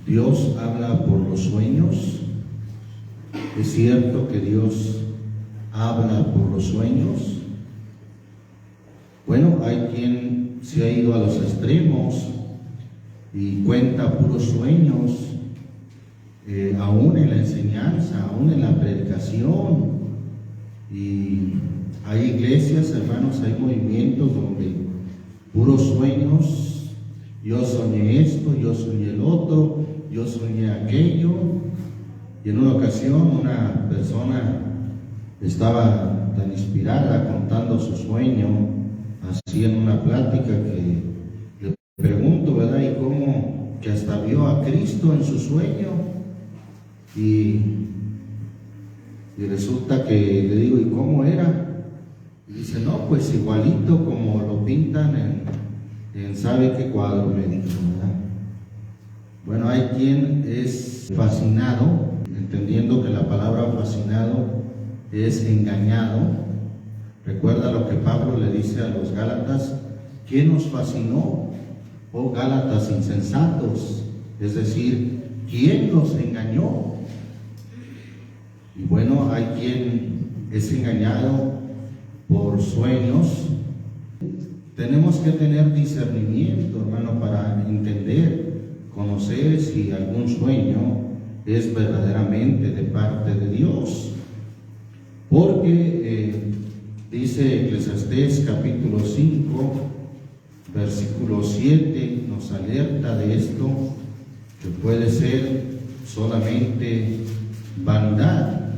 Dios habla por los sueños. ¿Es cierto que Dios habla por los sueños? Bueno, hay quien se ha ido a los extremos y cuenta puros sueños, aún en la enseñanza, aún en la predicación. Y hay iglesias, hermanos, hay movimientos donde puros sueños. Yo soñé esto, yo soñé el otro, yo soñé aquello. Y en una ocasión una persona estaba tan inspirada contando su sueño, así en una plática, que le pregunto, ¿verdad? ¿Y cómo? Que hasta vio a Cristo en su sueño. Y resulta que le digo, ¿y cómo era? Y dice, no, pues igualito como lo pintan en sabe qué cuadro, me dijo, ¿verdad? Bueno, hay quien es fascinado, entendiendo que la palabra fascinado es engañado. Recuerda lo que Pablo le dice a los Gálatas: ¿quién nos fascinó? Oh Gálatas insensatos. Es decir, ¿quién los engañó? Y bueno, hay quien es engañado por sueños. Tenemos que tener discernimiento, hermano, para entender, conocer si algún sueño es verdaderamente de parte de Dios. Porque dice Eclesiastés capítulo 5, versículo 7, nos alerta de esto, que puede ser solamente vanidad.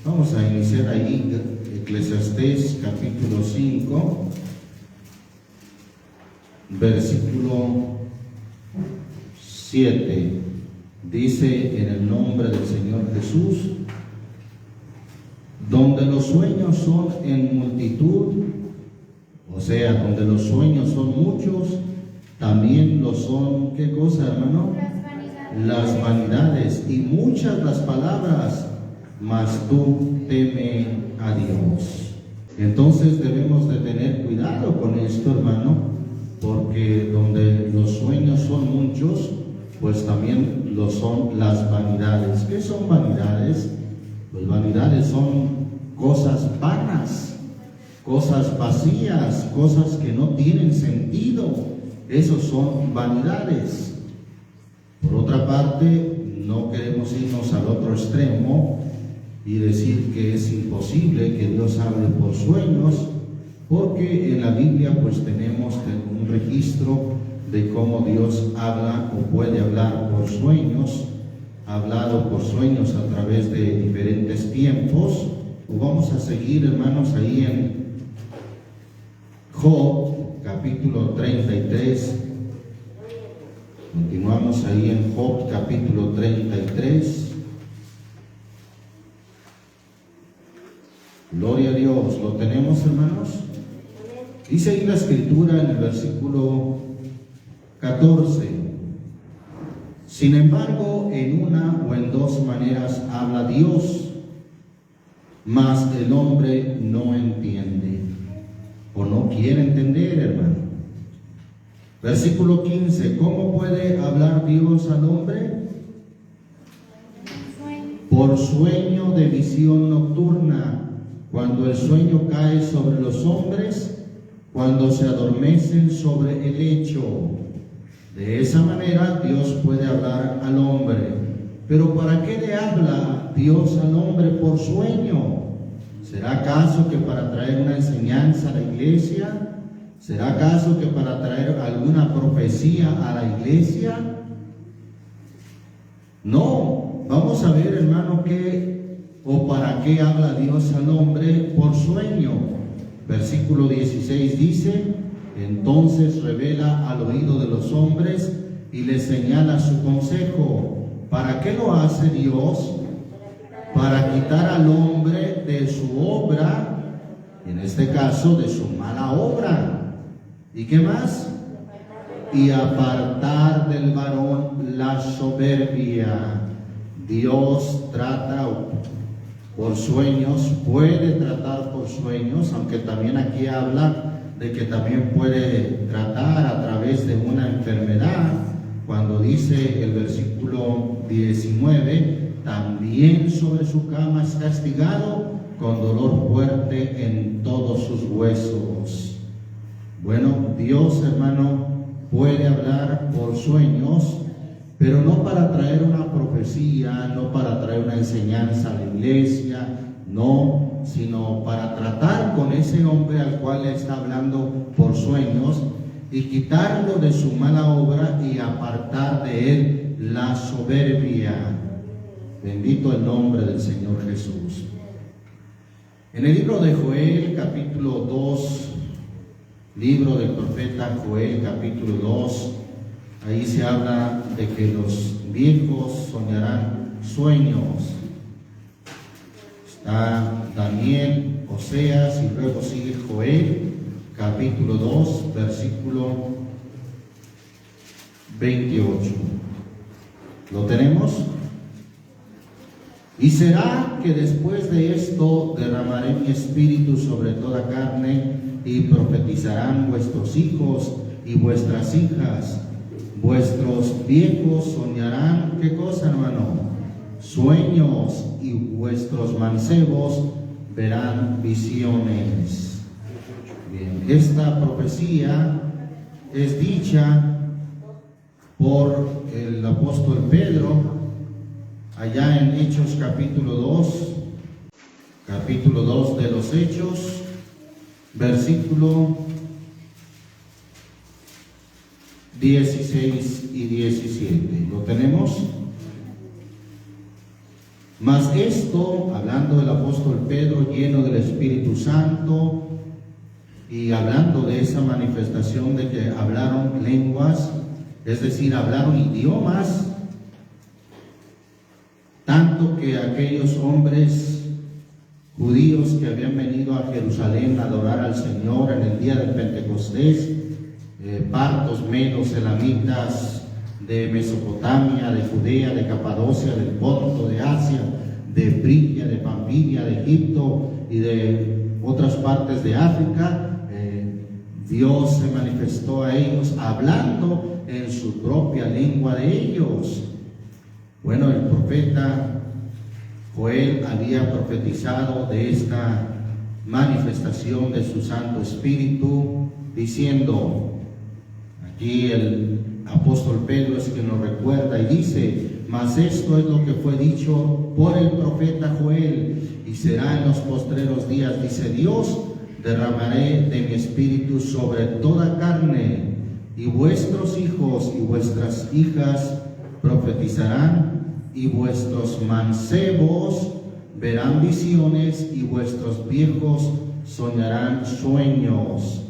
Vamos a iniciar ahí, Eclesiastés capítulo 5, versículo 7. Dice: en el nombre del Señor Jesús, donde los sueños son en multitud, o sea, donde los sueños son muchos, también lo son, ¿qué cosa, hermano? Las vanidades, y muchas las palabras, mas tú teme a Dios. Entonces debemos de tener cuidado con esto, hermano, porque donde los sueños son muchos, pues también lo son las vanidades. ¿Qué son vanidades? Pues vanidades son cosas vanas, cosas vacías, cosas que no tienen sentido. Esos son vanidades. Por otra parte, no queremos irnos al otro extremo y decir que es imposible que Dios hable por sueños, porque en la Biblia pues tenemos un registro de cómo Dios habla o puede hablar por sueños. Ha hablado por sueños a través de diferentes tiempos. Vamos a seguir, hermanos, ahí en Job capítulo 33. Continuamos ahí en Job capítulo 33. Gloria a Dios. ¿Lo tenemos, hermanos? Dice ahí la escritura en el versículo 14: sin embargo, en una o en dos maneras habla Dios, mas el hombre no entiende, o no quiere entender, hermano. Versículo 15: ¿cómo puede hablar Dios al hombre? Por sueño de visión nocturna, cuando el sueño cae sobre los hombres, cuando se adormecen sobre el lecho. De esa manera Dios puede hablar al hombre. Pero ¿para qué le habla Dios al hombre por sueño? ¿Será acaso que para traer una enseñanza a la iglesia? ¿Será acaso que para traer alguna profecía a la iglesia? No. Vamos a ver, hermano, qué o para qué habla Dios al hombre por sueño. Versículo 16 dice: entonces revela al oído de los hombres y les señala su consejo. ¿Para qué lo hace Dios? Para quitar al hombre de su obra, en este caso de su mala obra. ¿Y qué más? Y apartar del varón la soberbia. Dios trata por sueños, puede tratar por sueños, aunque también aquí habla de que también puede tratar a través de una enfermedad, cuando dice el versículo 19, también sobre su cama es castigado con dolor fuerte en todos sus huesos. Bueno, Dios, hermano, puede hablar por sueños, pero no para traer una profecía, no para traer una enseñanza a la iglesia, no, sino para tratar con ese hombre al cual le está hablando por sueños y quitarlo de su mala obra y apartar de él la soberbia. Bendito el nombre del Señor Jesús. En el libro de Joel, capítulo 2, libro del profeta Joel, capítulo 2, ahí se habla de que los viejos soñarán sueños. Está Daniel, Oseas y luego sigue Joel, capítulo 2, versículo 28. ¿Lo tenemos? Y será que después de esto derramaré mi espíritu sobre toda carne, y profetizarán vuestros hijos y vuestras hijas. Vuestros viejos soñarán, ¿qué cosa, hermano? Sueños, y vuestros mancebos verán visiones. Bien, esta profecía es dicha por el apóstol Pedro allá en Hechos capítulo 2 de los Hechos, versículo 16 y 17. ¿Lo tenemos? Mas esto, hablando del apóstol Pedro, lleno del Espíritu Santo, y hablando de esa manifestación de que hablaron lenguas, es decir, hablaron idiomas, tanto que aquellos hombres judíos que habían venido a Jerusalén a adorar al Señor en el día del Pentecostés, partos, medos, elamitas, de Mesopotamia, de Judea, de Capadocia, del Ponto, de Asia, de Frigia, de Pamfilia, de Egipto y de otras partes de África, Dios se manifestó a ellos hablando en su propia lengua de ellos. Bueno, el profeta Joel había profetizado de esta manifestación de su Santo Espíritu, diciendo, aquí el apóstol Pedro es quien nos recuerda y dice, mas esto es lo que fue dicho por el profeta Joel, y será en los postreros días, dice Dios, derramaré de mi espíritu sobre toda carne, y vuestros hijos y vuestras hijas profetizarán, y vuestros mancebos verán visiones, y vuestros viejos soñarán sueños.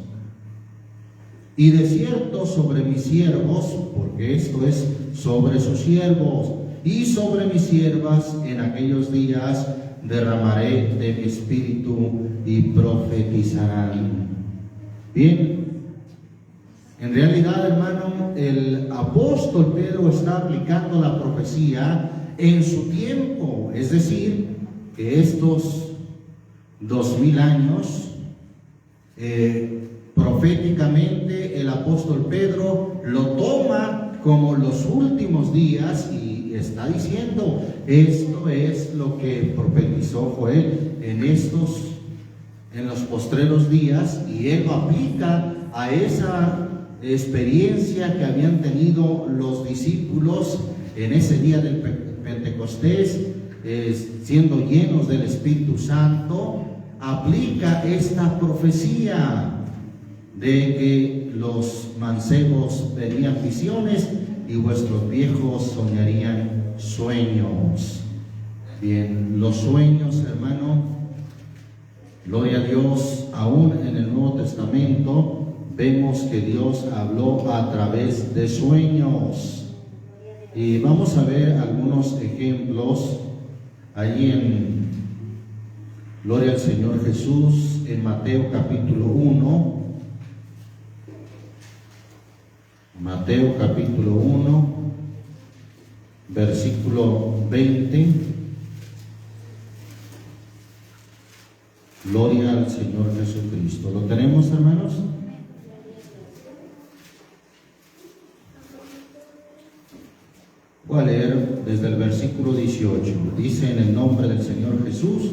Y de cierto sobre mis siervos, porque esto es sobre sus siervos, y sobre mis siervas en aquellos días derramaré de mi espíritu y profetizarán. Bien, en realidad, hermano, el apóstol Pedro está aplicando la profecía en su tiempo, es decir, que estos 2000 años, proféticamente el apóstol Pedro lo toma como los últimos días y está diciendo, esto es lo que profetizó Joel en los postreros días, y él lo aplica a esa experiencia que habían tenido los discípulos en ese día del Pentecostés, siendo llenos del Espíritu Santo. Aplica esta profecía de que los mancebos verían visiones y vuestros viejos soñarían sueños. Bien, los sueños, hermano, gloria a Dios, aún en el Nuevo Testamento vemos que Dios habló a través de sueños. Y vamos a ver algunos ejemplos allí en Gloria al Señor Jesús, en Mateo capítulo 1. Mateo capítulo 1, versículo 20. Gloria al Señor Jesucristo. ¿Lo tenemos, hermanos? Voy a leer desde el versículo 18. Dice: en el nombre del Señor Jesús.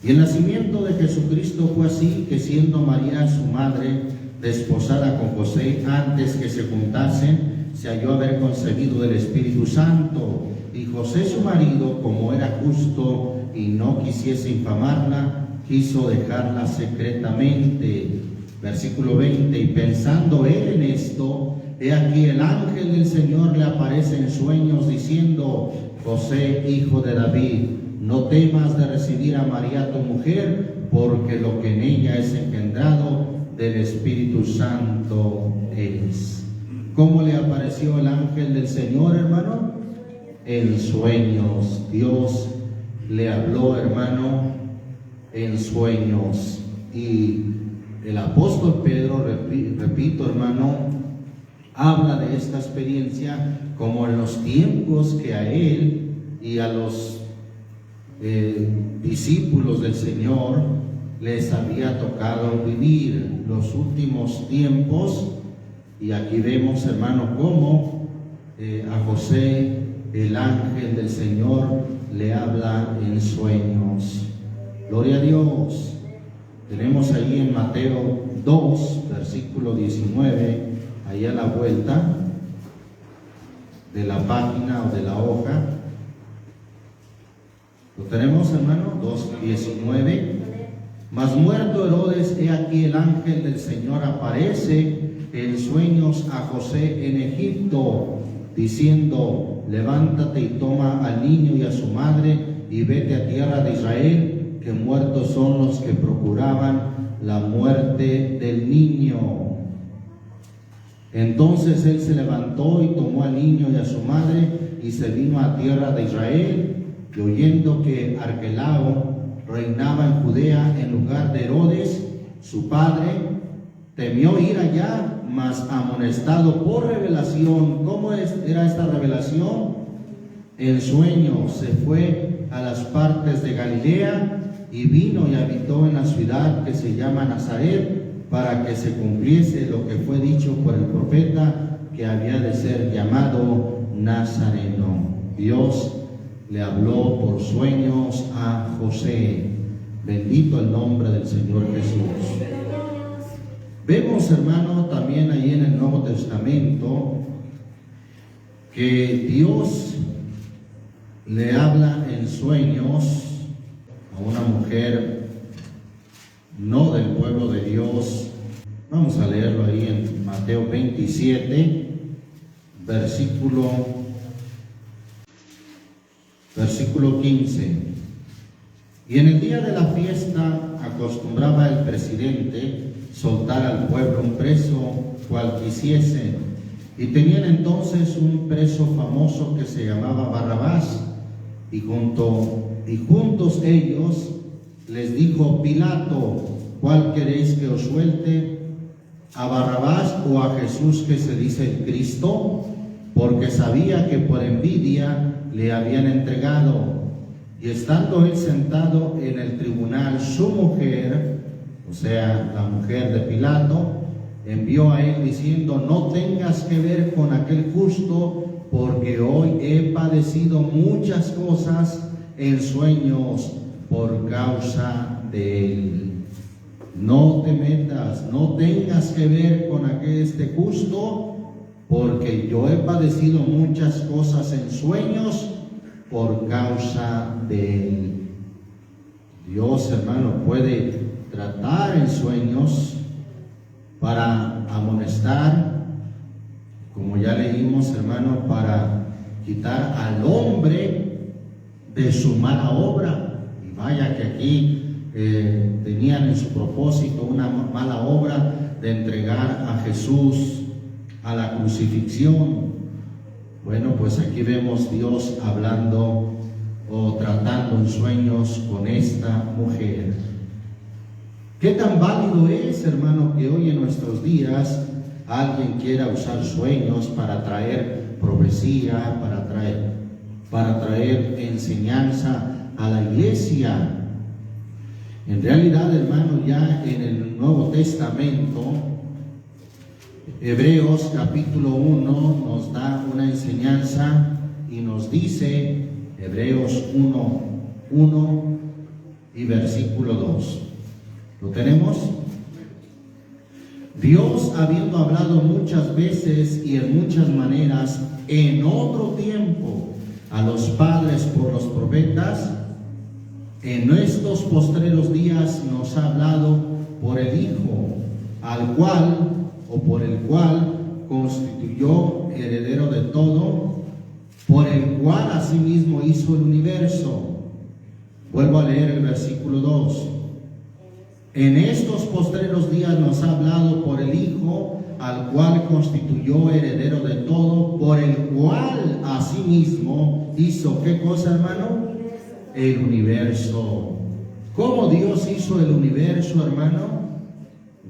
Y el nacimiento de Jesucristo fue así, que siendo María su madre desposada con José, antes que se juntasen, se halló haber concebido del Espíritu Santo. Y José su marido, como era justo y no quisiese infamarla, quiso dejarla secretamente. Versículo 20. Y pensando él en esto, he aquí el ángel del Señor le aparece en sueños diciendo: José, hijo de David, no temas de recibir a María tu mujer, porque lo que en ella es engendrado del Espíritu Santo es. ¿Cómo le apareció el ángel del Señor, hermano? En sueños. Dios le habló, hermano, en sueños. Y el apóstol Pedro, repito, hermano, habla de esta experiencia como en los tiempos que a él y a los discípulos del Señor les había tocado vivir los últimos tiempos. Y aquí vemos, hermano, cómo a José el ángel del Señor le habla en sueños. Gloria a Dios. Tenemos ahí en Mateo 2, versículo 19, ahí a la vuelta de la página o de la hoja. ¿Lo tenemos, hermano? 2:19. Mas muerto Herodes, he aquí el ángel del Señor aparece en sueños a José en Egipto, diciendo: levántate y toma al niño y a su madre y vete a tierra de Israel, que muertos son los que procuraban la muerte del niño. Entonces él se levantó y tomó al niño y a su madre y se vino a tierra de Israel. Y oyendo que Arquelao reinaba en Judea en lugar de Herodes, su padre, temió ir allá, mas amonestado por revelación. ¿Cómo era esta revelación? En sueños se fue a las partes de Galilea y vino y habitó en la ciudad que se llama Nazaret, para que se cumpliese lo que fue dicho por el profeta, que había de ser llamado Nazareno. Dios le habló por sueños a José. Bendito el nombre del Señor Jesús. Vemos, hermano, también ahí en el Nuevo Testamento que Dios le habla en sueños a una mujer no del pueblo de Dios. Vamos a leerlo ahí en Mateo 27, versículo 15. Y en el día de la fiesta acostumbraba el presidente soltar al pueblo un preso cual quisiese, y tenían entonces un preso famoso que se llamaba Barrabás, y juntos ellos les dijo Pilato: ¿cuál queréis que os suelte? ¿A Barrabás o a Jesús, que se dice el Cristo? Porque sabía que por envidia le habían entregado. Y estando él sentado en el tribunal, su mujer, o sea, la mujer de Pilato, envió a él diciendo: no tengas que ver con aquel justo, porque hoy he padecido muchas cosas en sueños por causa de él. No te metas, no tengas que ver con este justo, porque yo he padecido muchas cosas en sueños por causa de él. Dios, hermano, puede tratar en sueños para amonestar, como ya leímos, hermano, para quitar al hombre de su mala obra. Y vaya que aquí tenían en su propósito una mala obra de entregar a Jesús a la crucifixión. Bueno, pues aquí vemos Dios hablando o tratando en sueños con esta mujer. ¿Qué tan válido es, hermano, que hoy en nuestros días alguien quiera usar sueños para traer profecía, para traer enseñanza a la iglesia? En realidad, hermano, ya en el Nuevo Testamento Hebreos capítulo 1 nos da una enseñanza y nos dice, Hebreos 1 y versículo 2. ¿Lo tenemos? Dios, habiendo hablado muchas veces y en muchas maneras en otro tiempo a los padres por los profetas, en estos postreros días nos ha hablado por el Hijo, al cual o por el cual constituyó heredero de todo, por el cual asimismo hizo el universo. Vuelvo a leer el versículo 2. En estos postreros días nos ha hablado por el Hijo, al cual constituyó heredero de todo, por el cual asimismo hizo, ¿qué cosa, hermano? El universo. ¿Cómo Dios hizo el universo, hermano?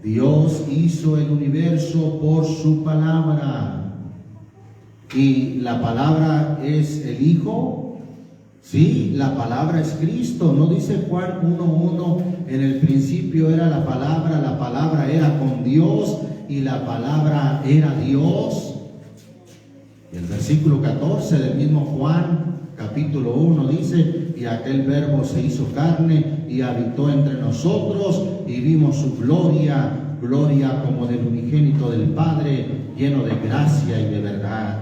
Dios hizo el universo por su palabra. ¿Y la palabra es el Hijo? Sí, la palabra es Cristo. ¿No dice Juan 1:1? En el principio era la palabra era con Dios y la palabra era Dios. Y el versículo 14 del mismo Juan, capítulo 1, dice, y aquel verbo se hizo carne y habitó entre nosotros y vimos su gloria como del unigénito del Padre, lleno de gracia y de verdad.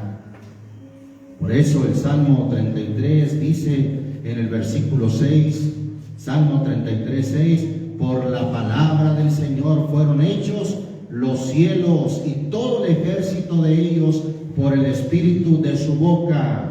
Por eso el Salmo 33 dice en el versículo 6, Salmo 33:6, por la palabra del Señor fueron hechos los cielos y todo el ejército de ellos por el espíritu de su boca.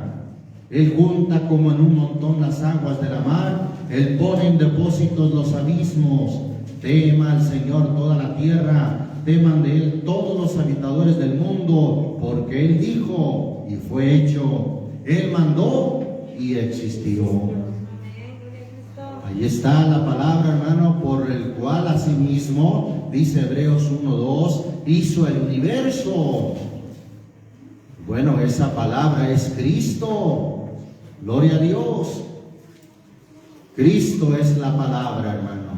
Él junta como en un montón las aguas de la mar, Él pone en depósitos los abismos. Tema al Señor toda la tierra, teman de Él todos los habitadores del mundo, porque Él dijo y fue hecho, Él mandó y existió. Ahí está la palabra, hermano, por el cual asimismo, dice Hebreos 1:2, hizo el universo. Bueno, esa palabra es Cristo. Gloria a Dios. Cristo es la palabra, hermano.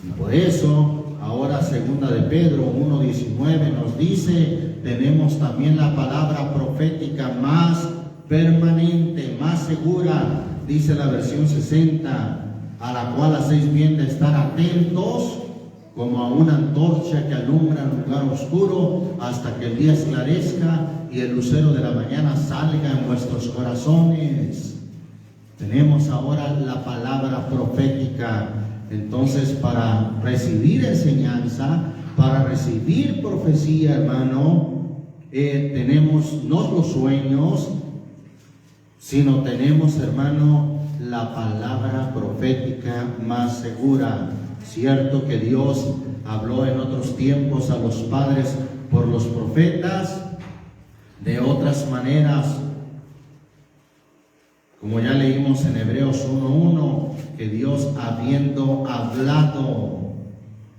Y por eso, ahora segunda de Pedro 1:19 nos dice, tenemos también la palabra profética más permanente, más segura, dice la versión 60, a la cual hacéis bien de estar atentos, como a una antorcha que alumbra en un lugar oscuro, hasta que el día esclarezca y el lucero de la mañana salga en vuestros corazones. Tenemos ahora la palabra profética. Entonces, para recibir enseñanza, para recibir profecía, hermano, tenemos no los sueños, sino tenemos, hermano, la palabra profética más segura. Cierto que Dios habló en otros tiempos a los padres por los profetas, de otras maneras, como ya leímos en Hebreos 1:1, que Dios, habiendo hablado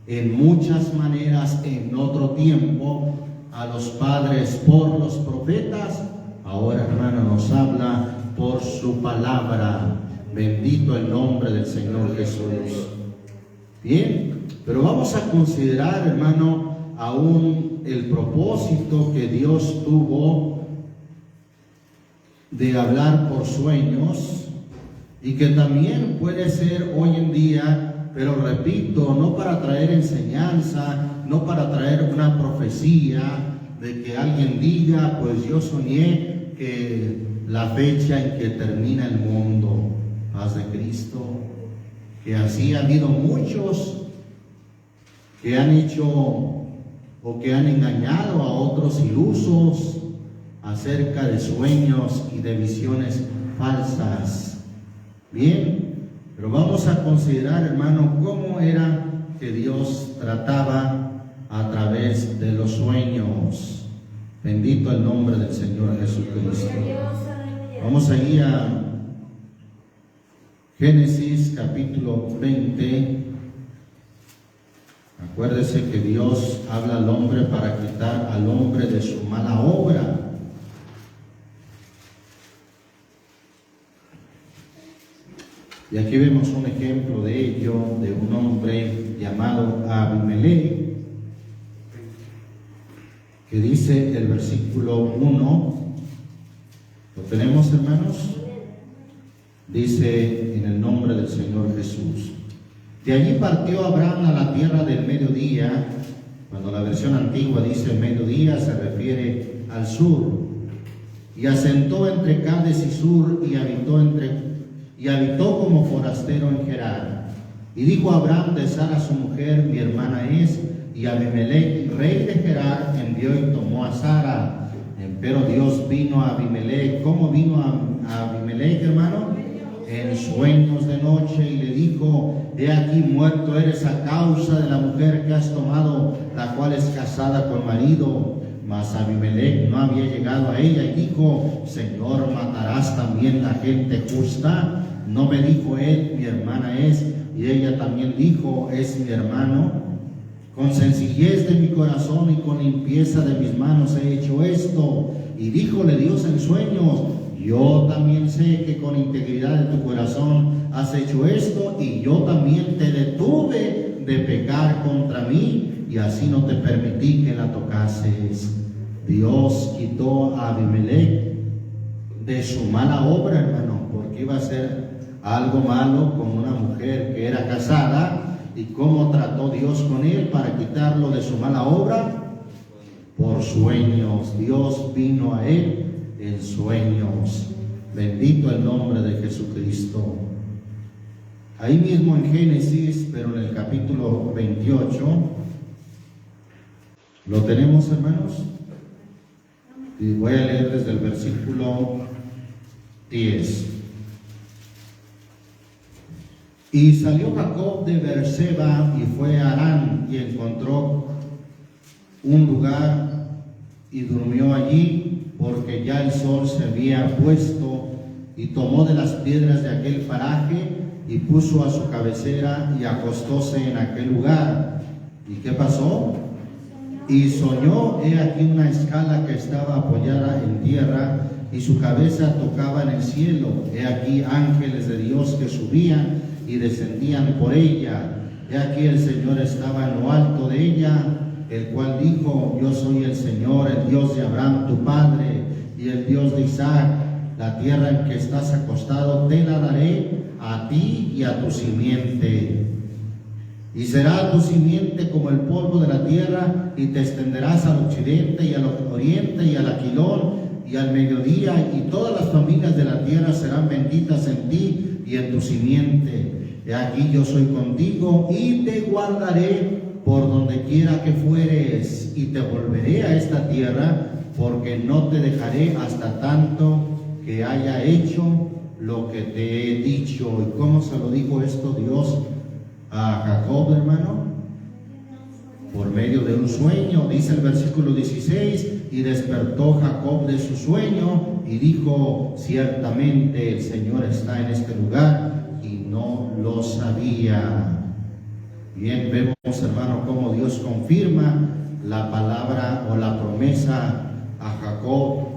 en muchas maneras en otro tiempo a los padres por los profetas, ahora, hermano, nos habla por su palabra. Bendito el nombre del Señor Jesús. Bien, pero vamos a considerar, hermano, aún el propósito que Dios tuvo de hablar por sueños, y que también puede ser hoy en día, pero repito, no para traer enseñanza, no para traer una profecía de que alguien diga, pues yo soñé que la fecha en que termina el mundo, paz de Cristo, que así ha habido muchos que han hecho o que han engañado a otros ilusos acerca de sueños y de visiones falsas. Bien, pero vamos a considerar, hermano, cómo era que Dios trataba a través de los sueños. Bendito el nombre del Señor Jesucristo. Vamos a ir a Génesis capítulo 20. Acuérdese que Dios habla al hombre para quitar al hombre de su mala obra. Y aquí vemos un ejemplo de ello, de un hombre llamado Abimelech, que dice el versículo 1. ¿Lo tenemos, hermanos? Dice en el nombre del Señor Jesús. De allí partió Abraham a la tierra del mediodía. Cuando la versión antigua dice mediodía, se refiere al sur. Y asentó entre Cades y Sur, y habitó como forastero en Gerar. Y dijo Abraham de Sara su mujer, mi hermana es, y Abimelech, rey de Gerar, envió y tomó a Sara. Pero Dios vino a Abimelech. ¿Cómo vino a Abimelech, hermano? En sueños de noche, y le dijo: he aquí muerto eres a causa de la mujer que has tomado, la cual es casada con marido. Mas Abimelech no había llegado a ella, y dijo: Señor, ¿matarás también la gente justa? No me dijo él, mi hermana es, y ella también dijo: es mi hermano. Con sencillez de mi corazón y con limpieza de mis manos he hecho esto. Y díjole Dios en sueños: yo también sé que con integridad de tu corazón has hecho esto, y yo también te detuve de pecar contra mí, y así no te permití que la tocases. Dios quitó a Abimelech de su mala obra, hermano, porque iba a hacer algo malo con una mujer que era casada. ¿Y cómo trató Dios con él para quitarlo de su mala obra? Por sueños. Dios vino a él en sueños. Bendito el nombre de Jesucristo. Ahí mismo en Génesis, pero en el capítulo 28, ¿lo tenemos, hermanos? Y voy a leer desde el versículo 10. Y salió Jacob de Beerseba y fue a Harán, y encontró un lugar y durmió allí, porque ya el sol se había puesto, y tomó de las piedras de aquel paraje y puso a su cabecera y acostóse en aquel lugar. ¿Y qué pasó? Y soñó, he aquí una escala que estaba apoyada en tierra, y su cabeza tocaba en el cielo. He aquí ángeles de Dios que subían y descendían por ella. He aquí el Señor estaba en lo alto de ella, el cual dijo: yo soy el Señor, el Dios de Abraham tu padre, y el Dios de Isaac. La tierra en que estás acostado te la daré a ti y a tu simiente. Y será tu simiente como el polvo de la tierra, y te extenderás al occidente y al oriente y al aquilón y al mediodía, y todas las familias de la tierra serán benditas en ti y en tu simiente. He aquí yo soy contigo y te guardaré por donde quiera que fueres, y te volveré a esta tierra, porque no te dejaré hasta tanto que haya hecho lo que te he dicho. ¿Y cómo se lo dijo esto Dios a Jacob, hermano? Por medio de un sueño. Dice el versículo 16: y despertó Jacob de su sueño y dijo: ciertamente el Señor está en este lugar, y no lo sabía. Bien, vemos, hermano, cómo Dios confirma la palabra o la promesa a Jacob,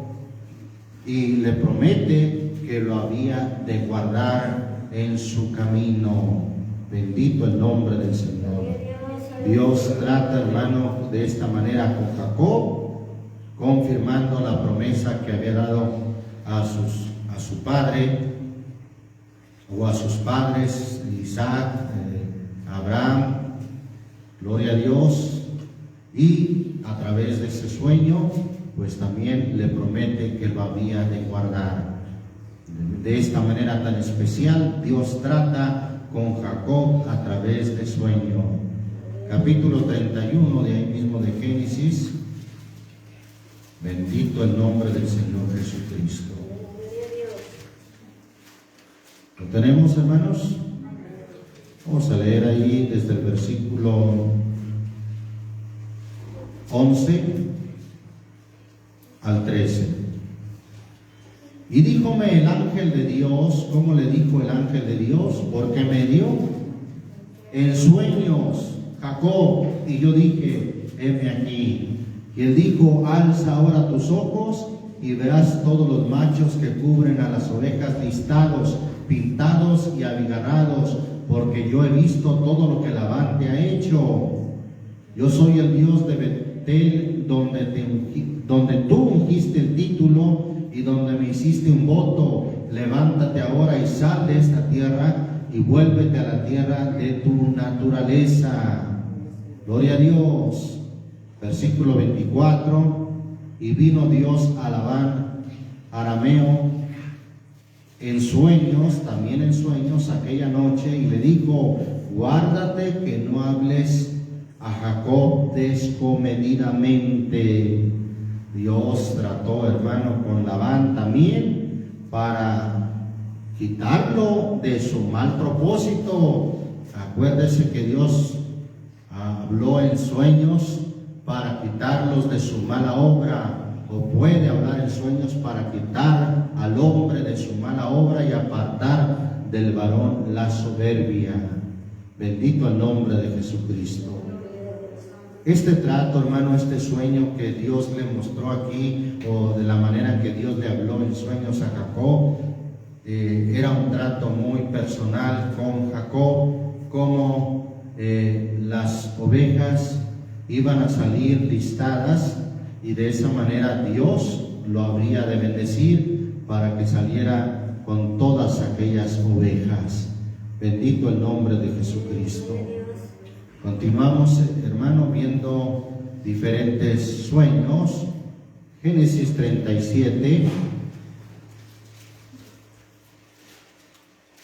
y le promete que lo había de guardar en su camino. Bendito el nombre del Señor. Dios trata, hermano, de esta manera con Jacob, confirmando la promesa que había dado a su padre, o a sus padres, Isaac, Abraham. Gloria a Dios. Y a través de ese sueño, pues también le promete que lo había de guardar. De esta manera tan especial, Dios trata con Jacob a través de sueño. Capítulo 31 de ahí mismo de Génesis. Bendito el nombre del Señor Jesucristo. ¿Lo tenemos, hermanos? Vamos a leer ahí desde el versículo 11 al 13. Y díjome el ángel de Dios. ¿Cómo le dijo el ángel de Dios? Porque me dio en sueños: Jacob. Y yo dije: heme aquí. Y él dijo: alza ahora tus ojos y verás todos los machos que cubren a las ovejas listados, pintados y abigarrados, porque yo he visto todo lo que Labán te ha hecho. Yo soy el Dios de Betel donde tú ungiste el título y donde me hiciste un voto, levántate ahora y sal de esta tierra y vuélvete a la tierra de tu naturaleza. Gloria a Dios. Versículo 24. Y vino Dios a Labán, arameo, también en sueños aquella noche, y le dijo: guárdate que no hables a Jacob descomedidamente. Dios trató, hermano, con Labán también para quitarlo de su mal propósito. Acuérdese que Dios habló en sueños para quitarlos de su mala obra, o puede hablar en sueños para quitar al hombre de su mala obra y apartar del varón la soberbia. Bendito el nombre de Jesucristo. Este trato, hermano, este sueño que Dios le mostró aquí, o de la manera que Dios le habló en sueños a Jacob, era un trato muy personal con Jacob, como las ovejas iban a salir listadas, y de esa manera Dios lo habría de bendecir para que saliera con todas aquellas ovejas. Bendito el nombre de Jesucristo. Continuamos, hermano, viendo diferentes sueños. Génesis 37.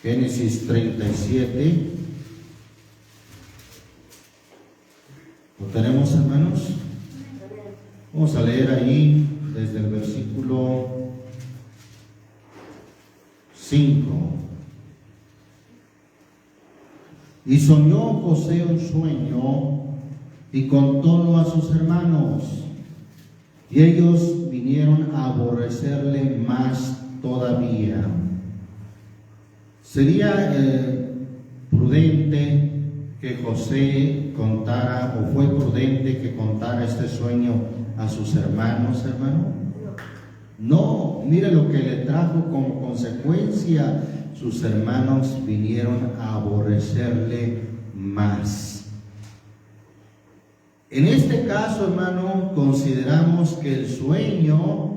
Génesis 37. ¿Lo tenemos, hermanos? Vamos a leer ahí desde el versículo 5. Y soñó José un sueño y contólo a sus hermanos, y ellos vinieron a aborrecerle más todavía. Sería prudente que José contara, o fue prudente que contara este sueño a sus hermanos, hermano. No, mire lo que le trajo como consecuencia. Sus hermanos vinieron a aborrecerle más. En este caso, hermano, consideramos que el sueño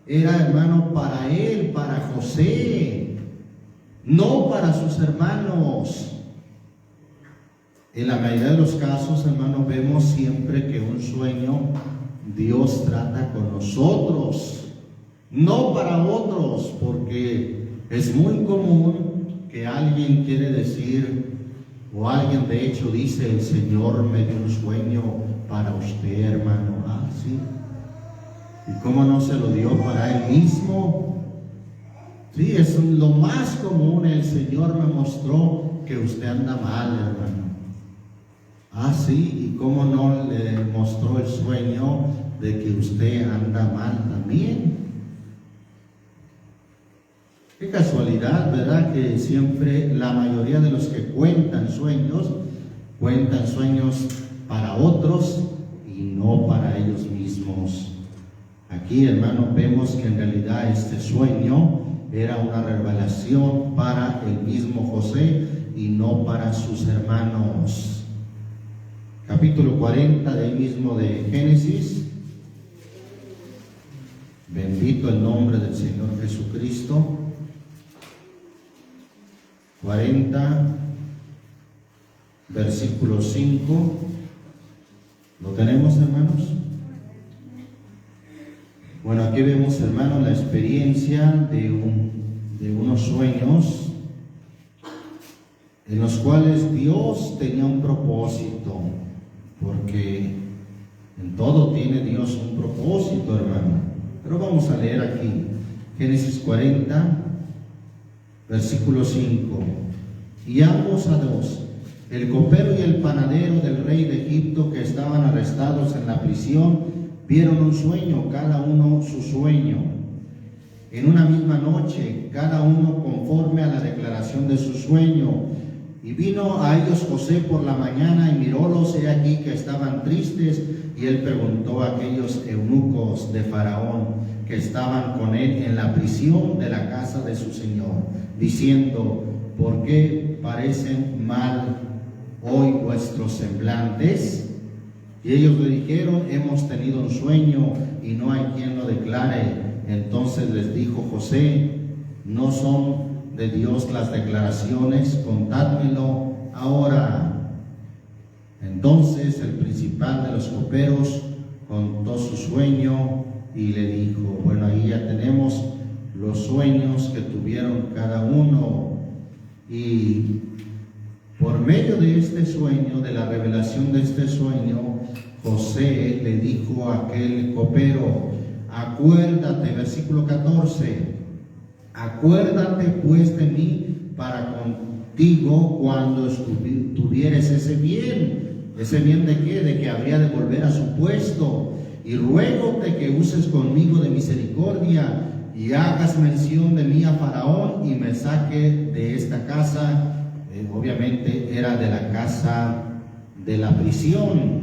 era, hermano, para él, para José, no para sus hermanos. En la mayoría de los casos, hermano, vemos siempre que un sueño Dios trata con nosotros, no para otros, porque es muy común que alguien quiere decir, o alguien de hecho dice: el Señor me dio un sueño para usted, hermano. Ah, sí. ¿Y cómo no se lo dio para él mismo? Sí, es lo más común. El Señor me mostró que usted anda mal, hermano. Ah, sí, ¿y cómo no le mostró el sueño de que usted anda mal también? Qué casualidad, ¿verdad? Que siempre la mayoría de los que cuentan sueños para otros y no para ellos mismos. Aquí, hermano, vemos que en realidad este sueño era una revelación para el mismo José y no para sus hermanos. Capítulo 40 de ahí mismo de Génesis. Bendito el nombre del Señor Jesucristo. 40, versículo 5. ¿Lo tenemos, hermanos? Bueno, aquí vemos, hermanos, la experiencia de unos sueños en los cuales Dios tenía un propósito, porque en todo tiene Dios un propósito, hermano. Pero vamos a leer aquí, Génesis 40, versículo 5. Y ambos a dos, el copero y el panadero del rey de Egipto, que estaban arrestados en la prisión, vieron un sueño, cada uno su sueño, en una misma noche, cada uno conforme a la declaración de su sueño. Y vino a ellos José por la mañana y mirólos, he aquí que estaban tristes, y él preguntó a aquellos eunucos de Faraón que estaban con él en la prisión de la casa de su señor, diciendo: ¿por qué parecen mal hoy vuestros semblantes? Y ellos le dijeron: hemos tenido un sueño y no hay quien lo declare. Entonces les dijo José: ¿no son de Dios las declaraciones? Contádmelo ahora. Entonces el principal de los coperos contó su sueño y le dijo: bueno, ahí ya tenemos los sueños que tuvieron cada uno. Y por medio de este sueño, de la revelación de este sueño, José le dijo a aquel copero: acuérdate, versículo 14, acuérdate pues de mí para contigo cuando tuvieres ese bien. ¿Ese bien de qué? De que habría de volver a su puesto. Y ruégote que uses conmigo de misericordia y hagas mención de mí a Faraón y me saque de esta casa. Obviamente era de la casa de la prisión.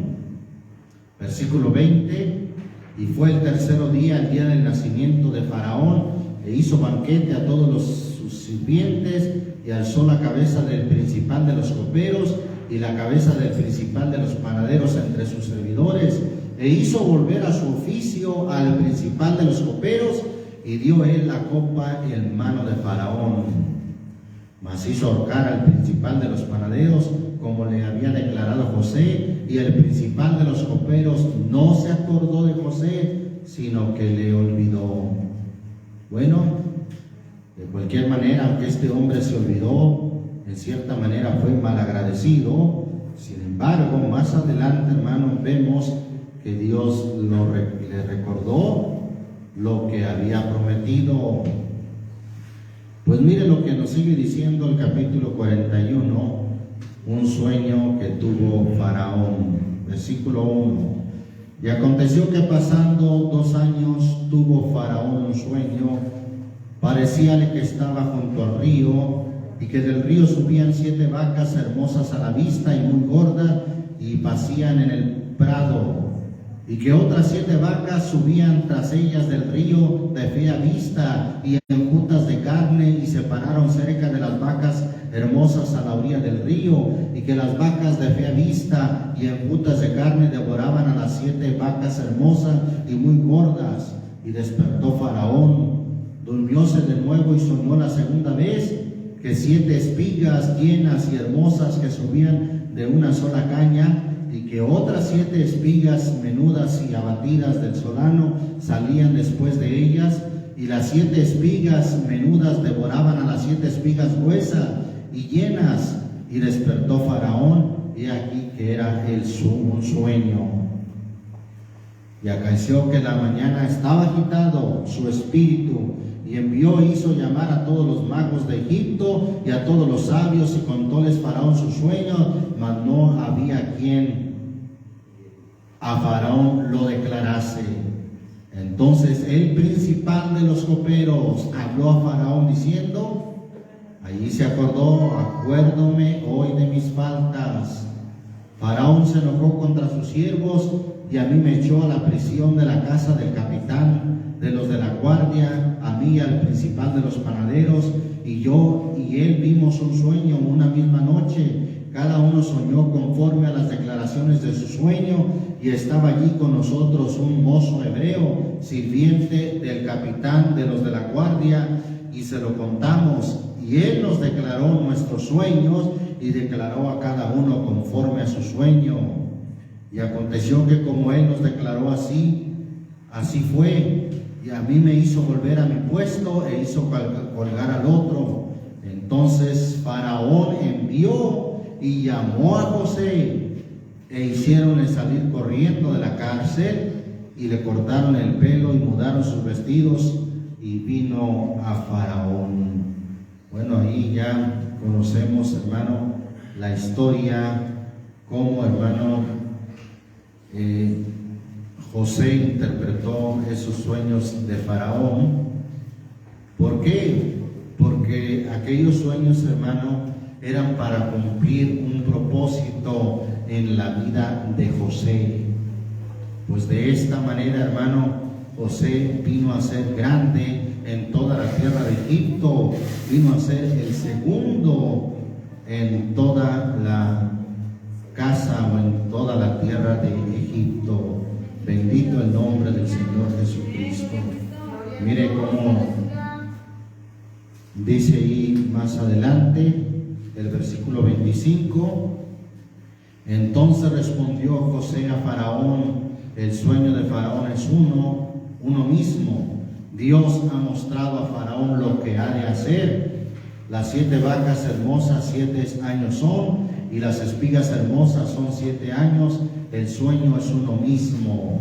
Versículo 20: y fue el tercero día, el día del nacimiento de Faraón, e hizo banquete a todos sus sirvientes, y alzó la cabeza del principal de los coperos y la cabeza del principal de los panaderos entre sus servidores, e hizo volver a su oficio al principal de los coperos, y dio él la copa en mano de Faraón. Mas hizo ahorcar al principal de los panaderos, como le había declarado José, y el principal de los coperos no se acordó de José, sino que le olvidó. Bueno, de cualquier manera, aunque este hombre se olvidó, en cierta manera fue malagradecido. Sin embargo, más adelante, hermanos, vemos que Dios le recordó lo que había prometido. Pues mire lo que nos sigue diciendo el capítulo 41, un sueño que tuvo Faraón. Versículo 1: y aconteció que pasando 2 años tuvo Faraón un sueño, parecíale que estaba junto al río, y que del río subían 7 vacas hermosas a la vista y muy gordas, y pacían en el prado, y que otras 7 vacas subían tras ellas del río de fea vista y enjutas de carne, y se pararon cerca de las vacas hermosas a la orilla del río, y que las vacas de fea vista y enjutas de carne devoraban a las 7 vacas hermosas y muy gordas. Y despertó Faraón, durmióse de nuevo y soñó la segunda vez que 7 espigas llenas y hermosas que subían de una sola caña, y que otras 7 espigas menudas y abatidas del solano salían después de ellas, y las 7 espigas menudas devoraban a las 7 espigas gruesas y llenas. Y despertó Faraón, y aquí que era un sueño. Y acaeció que la mañana estaba agitado su espíritu, y envió e hizo llamar a todos los magos de Egipto y a todos los sabios, y contóles Faraón su sueño, mas no había quien a Faraón lo declarase. Entonces el principal de los coperos habló a Faraón diciendo: allí se acordó, acuérdome hoy de mis faltas. Faraón se enojó contra sus siervos, y a mí me echó a la prisión de la casa del capitán de los de la guardia, a mí al principal de los panaderos, y yo y él vimos un sueño una misma noche. Cada uno soñó conforme a las declaraciones de su sueño, y estaba allí con nosotros un mozo hebreo, sirviente del capitán de los de la guardia, y se lo contamos, y él nos declaró nuestros sueños, y declaró a cada uno conforme a su sueño. Y aconteció que como él nos declaró así fue, y a mí me hizo volver a mi puesto, e hizo colgar al otro. Entonces Faraón envió y llamó a José, e hicieronle salir corriendo de la cárcel, y le cortaron el pelo y mudaron sus vestidos, y vino a Faraón. Bueno, ahí ya conocemos, hermano, la historia, cómo, hermano, José interpretó esos sueños de Faraón. ¿Por qué? Porque aquellos sueños, hermano, eran para cumplir un propósito en la vida de José. Pues de esta manera, hermano, José vino a ser grande en toda la tierra de Egipto, vino a ser el segundo en toda la casa o en toda la tierra de Egipto. Bendito el nombre del Señor Jesucristo. Mire cómo dice ahí más adelante, el versículo 25. Entonces respondió José a Faraón: el sueño de Faraón es uno mismo. Dios ha mostrado a Faraón lo que ha de hacer. Las 7 vacas hermosas 7 años son, y las espigas hermosas son 7 años. El sueño es uno mismo.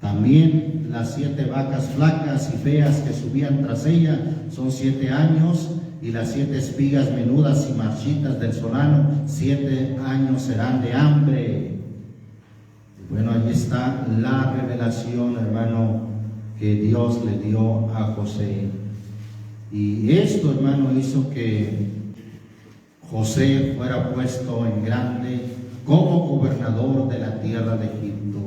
También las 7 vacas flacas y feas que subían tras ella son 7 años, y las 7 espigas menudas y marchitas del solano 7 años serán de hambre. Bueno, ahí está la revelación, hermano, que Dios le dio a José. Y esto, hermano, hizo que José fuera puesto en grande como gobernador de la tierra de Egipto.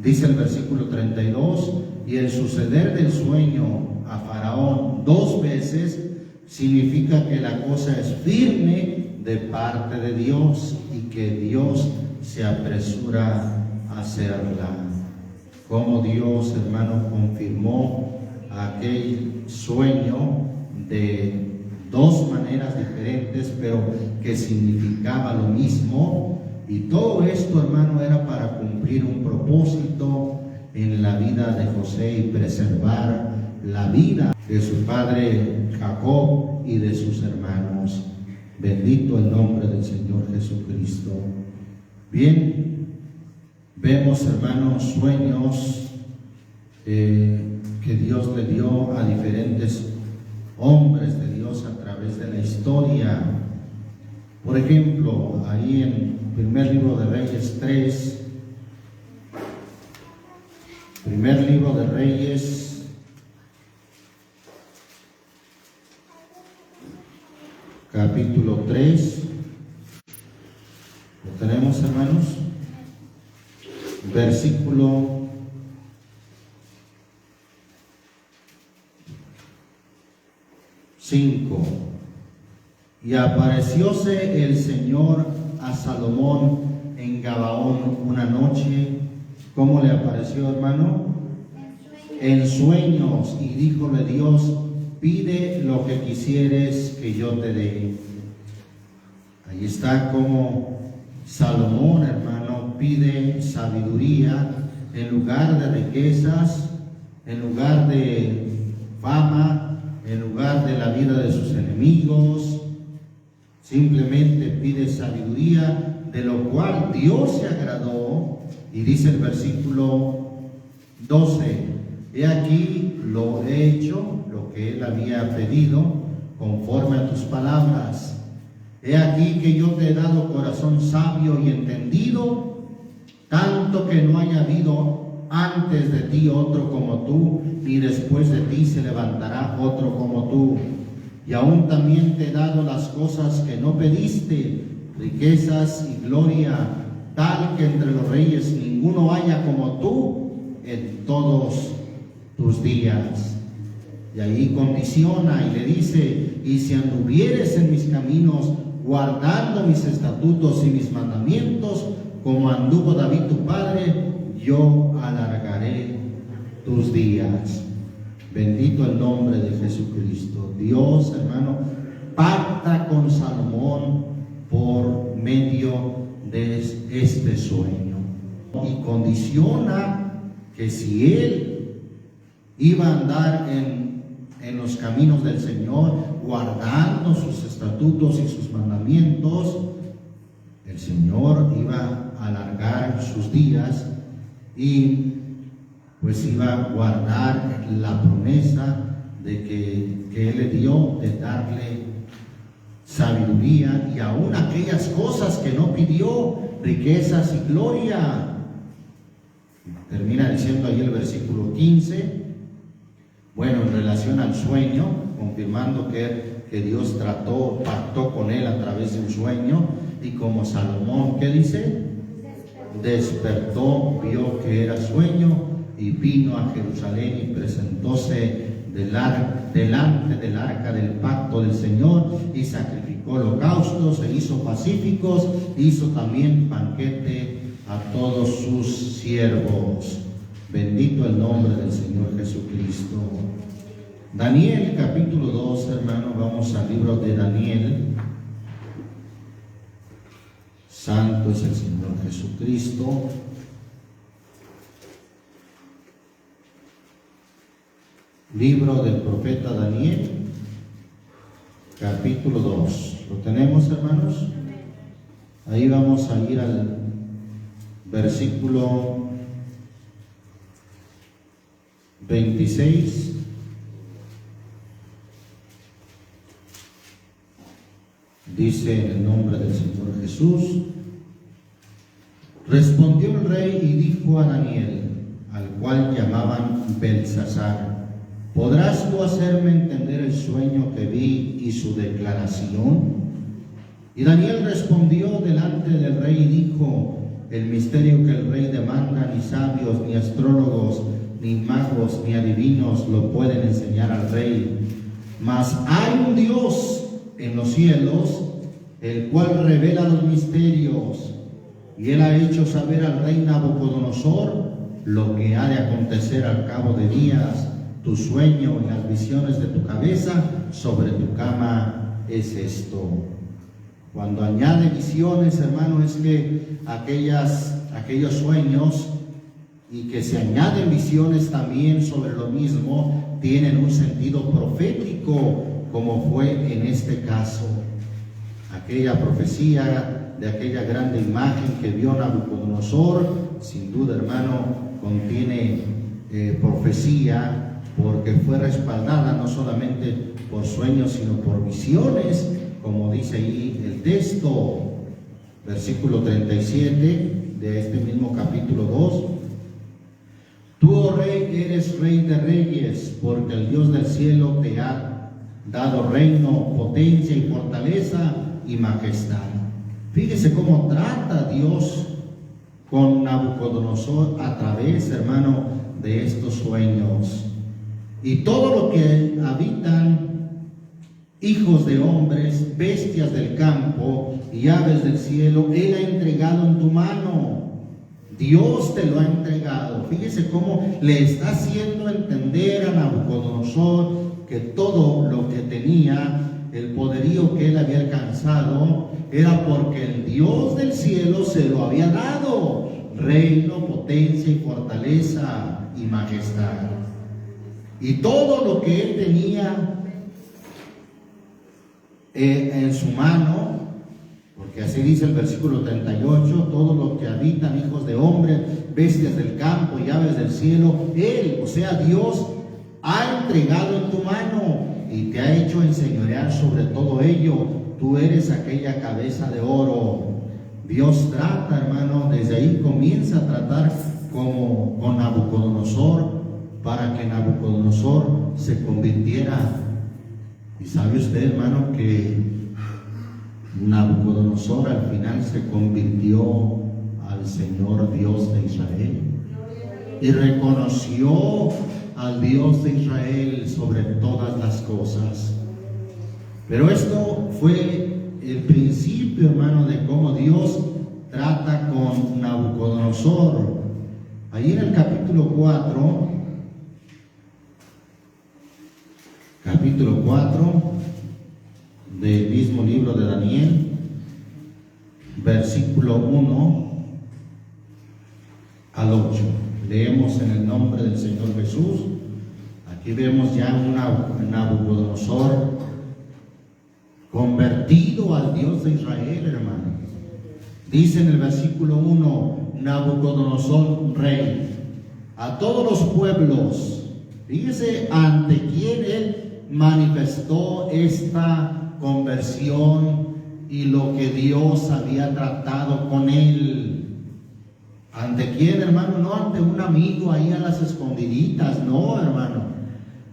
Dice el versículo 32, y el suceder del sueño a Faraón 2 veces significa que la cosa es firme de parte de Dios y que Dios se apresura a hacerla. Como Dios, hermano, confirmó aquel sueño de 2 maneras diferentes, pero que significaba lo mismo. Y todo esto, hermano, era para cumplir un propósito en la vida de José y preservar la vida de su padre Jacob y de sus hermanos. Bendito el nombre del Señor Jesucristo. Bien, vemos, hermanos, sueños que Dios le dio a diferentes hombres de Dios a través de la historia. Por ejemplo, ahí en primer libro de Reyes 3, primer libro de Reyes, capítulo 3, ¿lo tenemos, hermanos? Versículo 5. Y aparecióse el Señor a Salomón en Gabaón una noche. ¿Cómo le apareció, hermano? En sueños. Y díjole Dios: pide lo que quisieres que yo te dé. Ahí está como Salomón, hermano, pide sabiduría en lugar de riquezas, en lugar de fama, en lugar de la vida de sus enemigos. Simplemente pide sabiduría, de lo cual Dios se agradó. Y dice el versículo 12: he aquí lo he hecho, lo que él había pedido, conforme a tus palabras. He aquí que yo te he dado corazón sabio y entendido, tanto que no haya habido antes de ti otro como tú, ni después de ti se levantará otro como tú. Y aún también te he dado las cosas que no pediste, riquezas y gloria, tal que entre los reyes ninguno haya como tú en todos tus días. Y ahí condiciona y le dice: y si anduvieres en mis caminos, guardando mis estatutos y mis mandamientos, como anduvo David tu padre, yo alargaré tus días. Bendito el nombre de Jesucristo. Dios, hermano, pacta con Salomón por medio de este sueño y condiciona que si él iba a andar en los caminos del Señor, guardando sus estatutos y sus mandamientos, el Señor iba a alargar sus días y pues iba a guardar la promesa de que Él le dio de darle sabiduría y aún aquellas cosas que no pidió, riquezas y gloria. Termina diciendo ahí el versículo 15, bueno, en relación al sueño, confirmando que Dios pactó con él a través de un sueño, y como Salomón, ¿qué dice? Despertó, vio que era sueño, y vino a Jerusalén y presentóse delante del arca del pacto del Señor y sacrificó holocaustos e hizo pacíficos, hizo también banquete a todos sus siervos. Bendito el nombre del Señor Jesucristo. Daniel capítulo 2, hermanos, vamos al libro de Daniel. Santo es el Señor Jesucristo. Libro del profeta Daniel, capítulo 2. ¿Lo tenemos, hermanos? Ahí vamos a ir al versículo 26. Dice en el nombre del Señor Jesús: respondió el rey y dijo a Daniel, al cual llamaban Belsasar: ¿podrás tú hacerme entender el sueño que vi y su declaración? Y Daniel respondió delante del rey y dijo: el misterio que el rey demanda, ni sabios, ni astrólogos, ni magos, ni adivinos lo pueden enseñar al rey. Mas hay un Dios en los cielos, el cual revela los misterios, y él ha hecho saber al rey Nabucodonosor lo que ha de acontecer al cabo de días. Tu sueño y las visiones de tu cabeza sobre tu cama es esto. Cuando añade visiones, hermano, es que aquellos sueños, y que se añaden visiones también sobre lo mismo, tienen un sentido profético, como fue en este caso. Aquella profecía de aquella grande imagen que vio Nabucodonosor, sin duda, hermano, contiene profecía, porque fue respaldada no solamente por sueños, sino por visiones, como dice ahí el texto, versículo 37 de este mismo capítulo 2. Tú, oh rey, eres rey de reyes, porque el Dios del cielo te ha dado reino, potencia y fortaleza y majestad. Fíjese cómo trata Dios con Nabucodonosor a través, hermano, de estos sueños. Y todo lo que habitan, hijos de hombres, bestias del campo y aves del cielo, Él ha entregado en tu mano. Dios te lo ha entregado. Fíjese cómo le está haciendo entender a Nabucodonosor que todo lo que tenía, el poderío que él había alcanzado, era porque el Dios del cielo se lo había dado: reino, potencia y fortaleza y majestad. Y todo lo que él tenía en su mano, porque así dice el versículo 38, todo lo que habitan, hijos de hombres, bestias del campo y aves del cielo, Él, o sea Dios, ha entregado en tu mano y te ha hecho enseñorear sobre todo ello. Tú eres aquella cabeza de oro. Dios trata, hermano, desde ahí comienza a tratar como con Nabucodonosor, para que Nabucodonosor se convirtiera. Y sabe usted, hermano, que Nabucodonosor al final se convirtió al Señor Dios de Israel y reconoció al Dios de Israel sobre todas las cosas. Pero esto fue el principio, hermano, de cómo Dios trata con Nabucodonosor. Allí en el capítulo 4 del mismo libro de Daniel, versículo 1 al 8. Leemos en el nombre del Señor Jesús. Aquí vemos ya un Nabucodonosor convertido al Dios de Israel, hermano. Dice en el versículo 1, Nabucodonosor, rey, a todos los pueblos. Fíjese ante quién él manifestó esta conversión y lo que Dios había tratado con él. ¿Ante quién, hermano? No ante un amigo ahí a las escondiditas, no, hermano.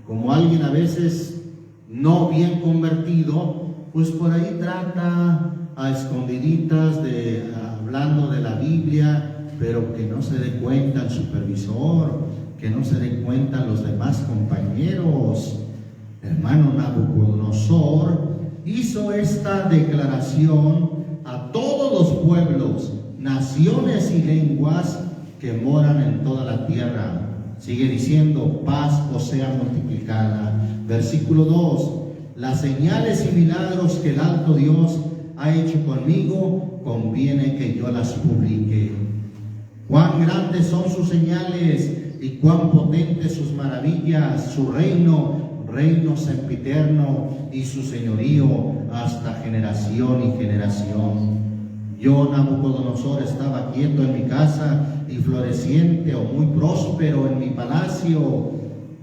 Como alguien a veces no bien convertido, pues por ahí trata a escondiditas hablando de la Biblia, pero que no se dé cuenta el supervisor, que no se den cuenta los demás compañeros. Hermano, Nabucodonosor hizo esta declaración a todos los pueblos, naciones y lenguas que moran en toda la tierra. Sigue diciendo: paz os sea multiplicada. Versículo 2: las señales y milagros que el alto Dios ha hecho conmigo, conviene que yo las publique. Cuán grandes son sus señales y cuán potentes sus maravillas. Su reino sempiterno, y su señorío hasta generación y generación. Yo, Nabucodonosor, estaba quieto en mi casa y floreciente o muy próspero en mi palacio.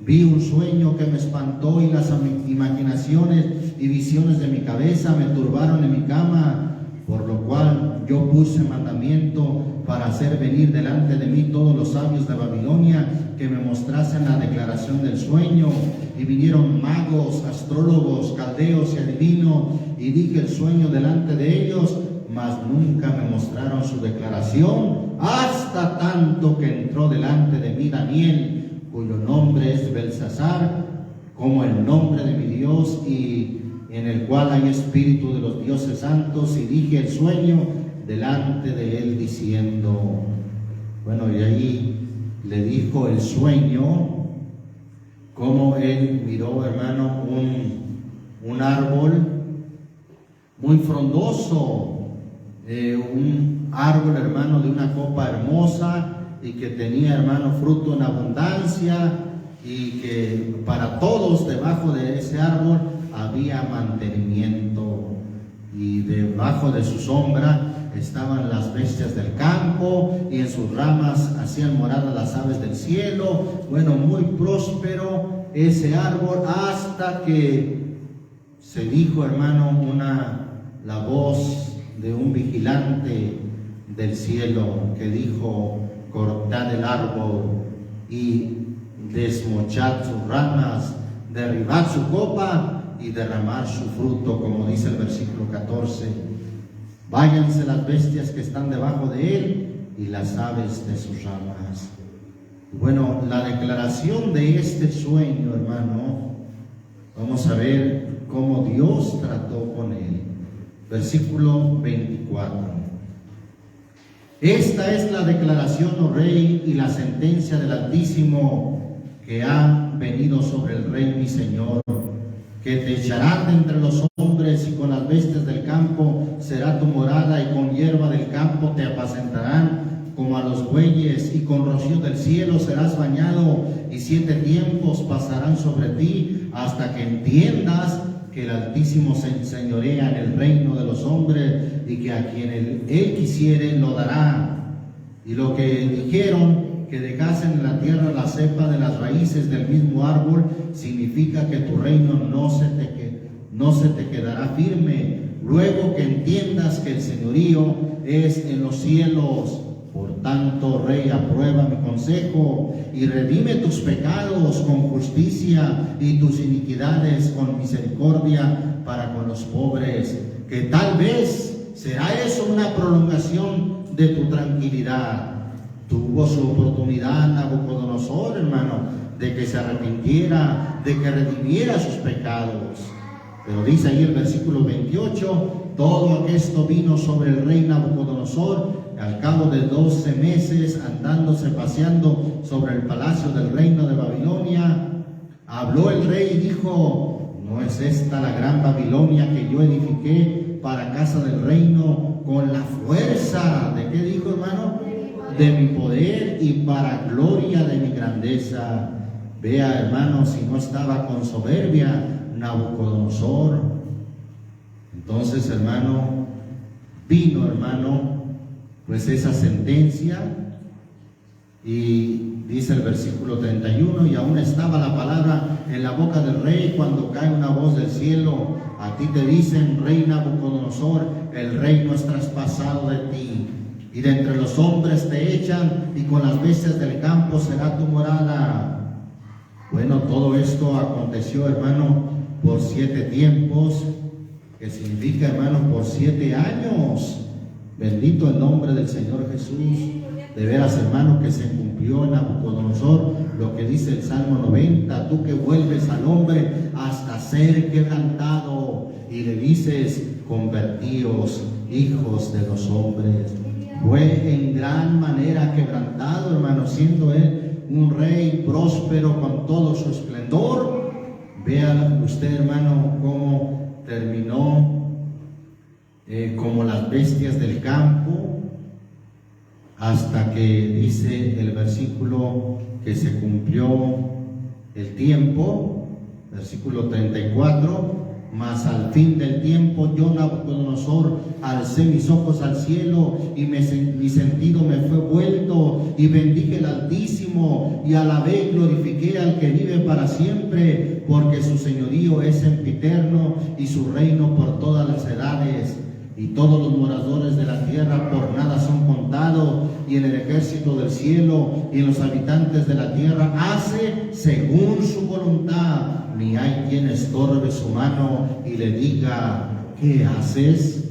Vi un sueño que me espantó, y las imaginaciones y visiones de mi cabeza me turbaron en mi cama, por lo cual yo puse mandamiento para hacer venir delante de mí todos los sabios de Babilonia, que me mostrasen la declaración del sueño. Y vinieron magos, astrólogos, caldeos y adivinos, y dije el sueño delante de ellos, mas nunca me mostraron su declaración, hasta tanto que entró delante de mí Daniel, cuyo nombre es Belsasar, como el nombre de mi Dios, y en el cual hay espíritu de los dioses santos, y dije el sueño delante de él, diciendo, bueno, y ahí le dijo el sueño, como él miró, hermano, un árbol muy frondoso, un árbol, hermano, de una copa hermosa, y que tenía, hermano, fruto en abundancia, y que para todos debajo de ese árbol había mantenimiento, y debajo de su sombra estaban las bestias del campo, y en sus ramas hacían morada las aves del cielo. Bueno, muy próspero ese árbol, hasta que se dijo, hermano, la voz de un vigilante del cielo que dijo: cortad el árbol y desmochad sus ramas, derribad su copa y derramar su fruto, como dice el versículo 14. Váyanse las bestias que están debajo de él y las aves de sus ramas. Bueno, la declaración de este sueño, hermano, vamos a ver cómo Dios trató con él. Versículo 24. Esta es la declaración, oh rey, y la sentencia del Altísimo que ha venido sobre el rey mi señor, que te echarán de entre los hombres, y con las bestias del campo será tu morada, y con hierba del campo te apacentarán como a los bueyes, y con rocío del cielo serás bañado, y 7 tiempos pasarán sobre ti, hasta que entiendas que el Altísimo se enseñorea en el reino de los hombres, y que a quien él quisiere lo dará. Y lo que dijeron, que dejasen en la tierra la cepa de las raíces del mismo árbol, significa que tu reino no se te quedará firme, luego que entiendas que el señorío es en los cielos. Por tanto, rey, aprueba mi consejo y redime tus pecados con justicia y tus iniquidades con misericordia para con los pobres, que tal vez será eso una prolongación de tu tranquilidad. Tuvo su oportunidad Nabucodonosor, hermano, de que se arrepintiera, de que redimiera sus pecados. Pero dice ahí el versículo 28, todo esto vino sobre el rey Nabucodonosor al cabo de 12 meses, andándose paseando sobre el palacio del reino de Babilonia. Habló el rey y dijo: ¿no es esta la gran Babilonia que yo edifiqué para casa del reino con la fuerza de qué dijo, hermano? De mi poder y para gloria de mi grandeza. Vea, hermano, si no estaba con soberbia Nabucodonosor. Entonces, hermano, vino, hermano, pues esa sentencia, y dice el versículo 31, y aún estaba la palabra en la boca del rey cuando cae una voz del cielo: a ti te dicen, rey Nabucodonosor, el reino es traspasado de ti, y de entre los hombres te echan, y con las bestias del campo será tu morada. Bueno, todo esto aconteció, hermano, por 7 tiempos, que significa, hermano, por 7 años. Bendito el nombre del Señor Jesús. De veras, hermano, que se cumplió en Nabucodonosor lo que dice el Salmo 90, tú que vuelves al hombre hasta ser quebrantado y le dices, convertíos hijos de los hombres. Fue en gran manera quebrantado, hermano, siendo él un rey próspero con todo su esplendor. Vea usted, hermano, cómo terminó como las bestias del campo, hasta que dice el versículo que se cumplió el tiempo, versículo 34, mas al fin del tiempo yo, Nabucodonosor, alcé mis ojos al cielo y mi sentido me fue vuelto y bendije el Altísimo y alabé y glorifiqué al que vive para siempre, porque su señorío es sempiterno y su reino por todas las edades. Y todos los moradores de la tierra por nada son contados, y en el ejército del cielo y en los habitantes de la tierra hace según su voluntad, ni hay quien estorbe su mano y le diga, ¿qué haces?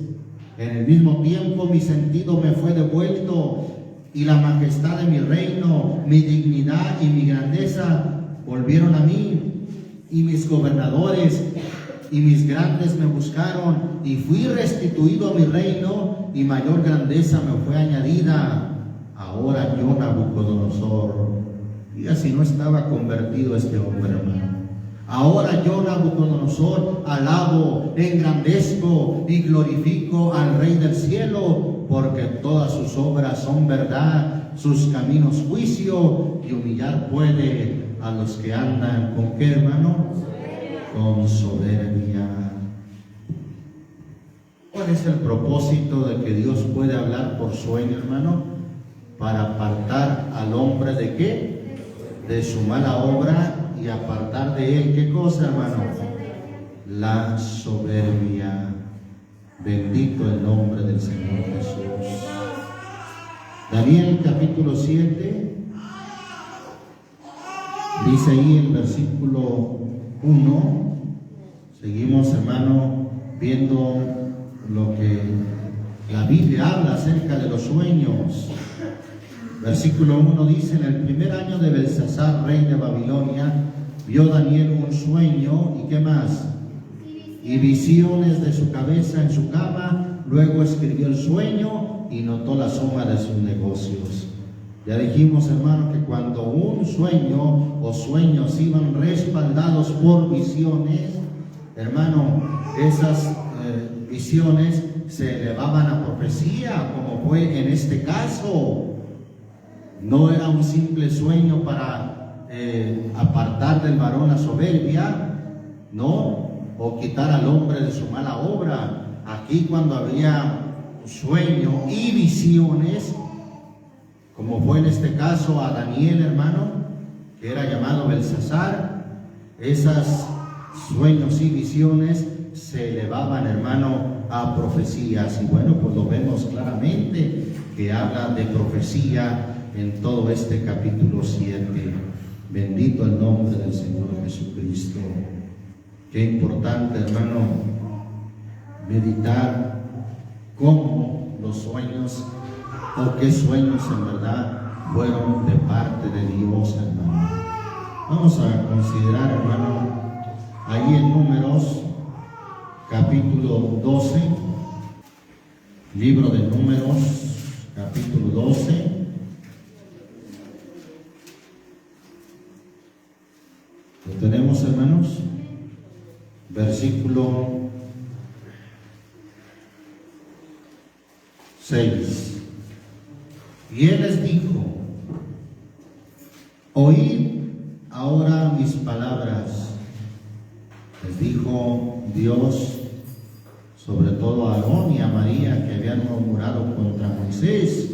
En el mismo tiempo mi sentido me fue devuelto, y la majestad de mi reino, mi dignidad y mi grandeza volvieron a mí, y mis gobernadores y mis grandes me buscaron, y fui restituido a mi reino, y mayor grandeza me fue añadida. Ahora yo, Nabucodonosor, y así no estaba convertido este hombre, hermano. Ahora yo, Nabucodonosor, alabo, engrandezco y glorifico al Rey del cielo, porque todas sus obras son verdad, sus caminos juicio, y humillar puede a los que andan con qué, hermano, con soberbia. ¿Cuál es el propósito de que Dios puede hablar por sueño, hermano? Para apartar al hombre de qué? De su mala obra, y apartar de él, ¿qué cosa, hermano? La soberbia. Bendito el nombre del Señor Jesús. Daniel capítulo 7, dice ahí el versículo 1, seguimos, hermano, viendo lo que la Biblia habla acerca de los sueños. Versículo 1 dice, en el primer año de Belsasar, rey de Babilonia, vio Daniel un sueño, ¿y qué más? Y visiones de su cabeza en su cama, luego escribió el sueño y notó la suma de sus negocios. Ya dijimos, hermano, que cuando un sueño o sueños iban respaldados por visiones, hermano, esas visiones se elevaban a profecía, como fue en este caso. No era un simple sueño para apartar del varón la soberbia, no, o quitar al hombre de su mala obra. Aquí, cuando había sueño y visiones, como fue en este caso a Daniel, hermano, que era llamado Belsasar, esas sueños y visiones se elevaban, hermano, a profecías. Y bueno, pues lo vemos claramente que habla de profecía en todo este capítulo 7. Bendito el nombre del Señor Jesucristo. Qué importante, hermano, meditar cómo los sueños o qué sueños en verdad fueron de parte de Dios, hermano. Vamos a considerar, hermano, ahí en Números capítulo 12, libro de Números capítulo 12. ¿Lo tenemos, hermanos? Versículo 6. Y él les dijo, oíd ahora mis palabras. Les dijo Dios, sobre todo a Aarón y a María, que habían murmurado contra Moisés.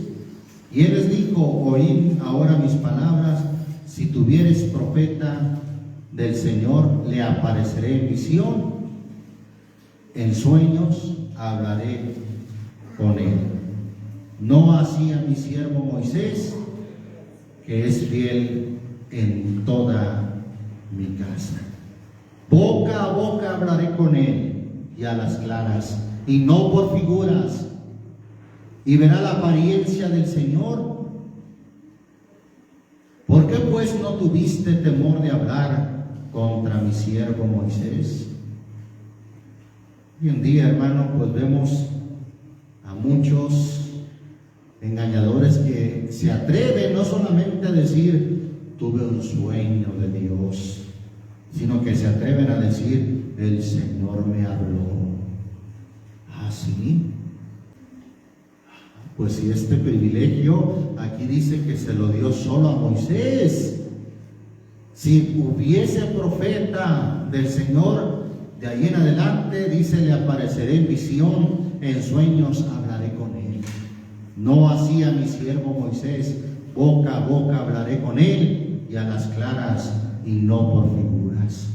Y él les dijo, oíd ahora mis palabras. Si tuvieres profeta del Señor, le apareceré en visión, en sueños hablaré con él. No así a mi siervo Moisés, que es fiel en toda mi casa. Boca a boca hablaré con él, y a las claras, y no por figuras, y verá la apariencia del Señor, porque qué pues no tuviste temor de hablar contra mi siervo Moisés? Hoy en día, hermano, pues vemos a muchos engañadores que se atreven no solamente a decir tuve un sueño de Dios, sino que se atreven a decir el Señor me habló. ¿Ah, sí? Pues si este privilegio aquí dice que se lo dio solo a Moisés, si hubiese profeta del Señor de ahí en adelante, dice, le apareceré en visión, en sueños hablaré con él. No así a mi siervo Moisés, boca a boca hablaré con él, y a las claras y no por figuras.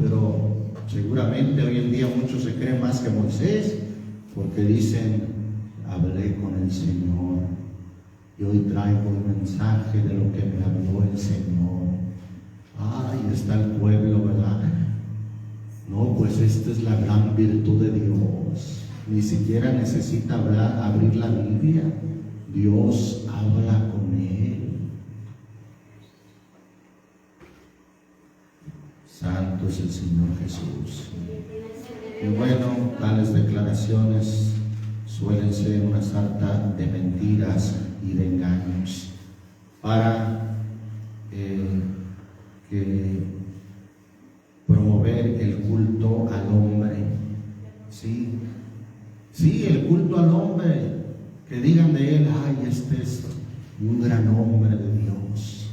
Pero seguramente hoy en día muchos se creen más que Moisés, porque dicen, hablé con el Señor, y hoy traigo un mensaje de lo que me habló el Señor. Y está el pueblo, ¿verdad? No, pues esta es la gran virtud de Dios. Ni siquiera necesita abrir la Biblia. Dios habla con él. Santo es el Señor Jesús. Y bueno, tales declaraciones suelen ser una sarta de mentiras y de engaños para promover el culto al hombre. Sí, el culto al hombre, que digan de él, este es un gran hombre de Dios.